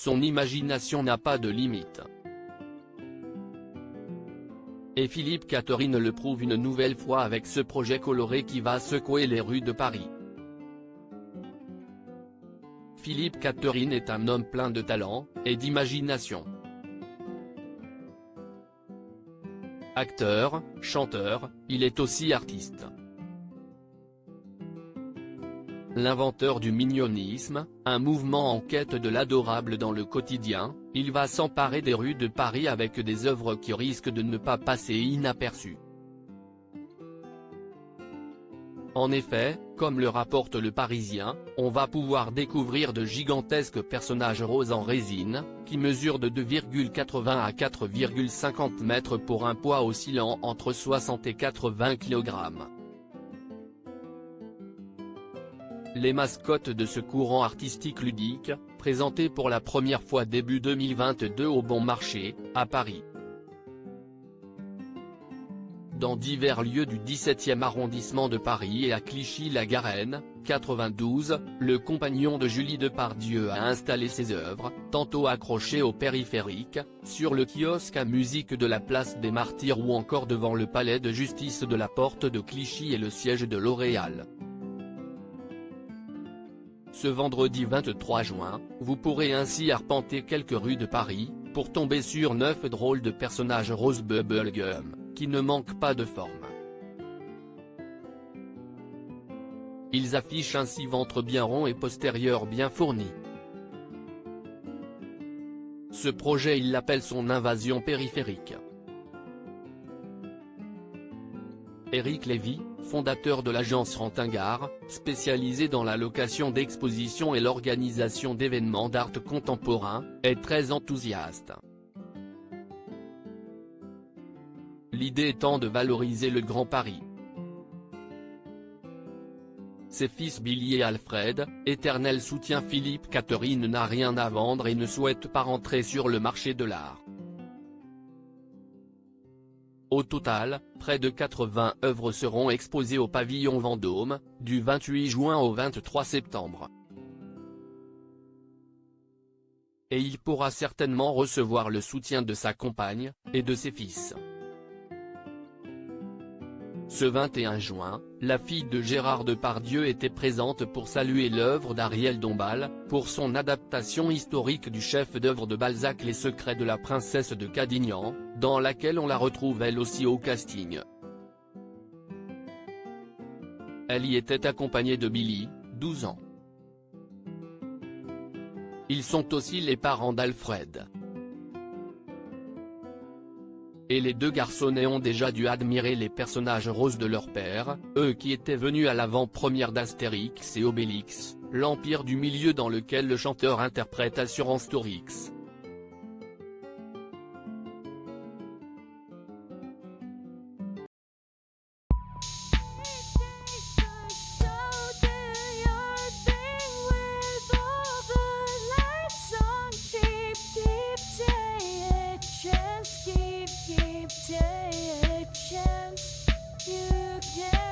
son imagination n'a pas de limite. Et Philippe Catherine le prouve une nouvelle fois avec ce projet coloré qui va secouer les rues de Paris. Philippe Catherine est un homme plein de talent et d'imagination. Acteur, chanteur, il est aussi artiste. L'inventeur du mignonisme, un mouvement en quête de l'adorable dans le quotidien, il va s'emparer des rues de Paris avec des œuvres qui risquent de ne pas passer inaperçues. En effet, comme le rapporte Le Parisien, on va pouvoir découvrir de gigantesques personnages roses en résine, qui mesurent de 2,80 à 4,50 mètres pour un poids oscillant entre 60 et 80 kg. Les mascottes de ce courant artistique ludique, présenté pour la première fois début 2022 au Bon Marché, à Paris. Dans divers lieux du 17e arrondissement de Paris et à Clichy-la-Garenne, 92, le compagnon de Julie Depardieu a installé ses œuvres, tantôt accrochées au périphérique, sur le kiosque à musique de la place des Martyrs ou encore devant le palais de justice de la Porte de Clichy et le siège de L'Oréal. Ce vendredi 23 juin, vous pourrez ainsi arpenter quelques rues de Paris, pour tomber sur 9 drôles de personnages rose bubblegum, qui ne manquent pas de forme. Ils affichent ainsi ventre bien rond et postérieur bien fourni. Ce projet il l'appelle son invasion périphérique. Éric Lévy, fondateur de l'agence Rantingard, spécialisée dans la location d'expositions et l'organisation d'événements d'art contemporain, est très enthousiaste. L'idée étant de valoriser le Grand Paris. Ses fils Billy et Alfred, éternel soutien Philippe Catherine n'a rien à vendre et ne souhaite pas rentrer sur le marché de l'art. Au total, près de 80 œuvres seront exposées au pavillon Vendôme, du 28 juin au 23 septembre. Et il pourra certainement recevoir le soutien de sa compagne, et de ses fils. Ce 21 juin, la fille de Gérard Depardieu était présente pour saluer l'œuvre d'Ariel Dombal, pour son adaptation historique du chef-d'œuvre de Balzac Les Secrets de la princesse de Cadignan, dans laquelle on la retrouve elle aussi au casting. Elle y était accompagnée de Billy, 12 ans. Ils sont aussi les parents d'Alfred. Et les deux garçonnets ont déjà dû admirer les personnages roses de leur père, eux qui étaient venus à l'avant-première d'Astérix et Obélix, l'Empire du Milieu dans lequel le chanteur interprète Assurance Tourix. Take a chance, you can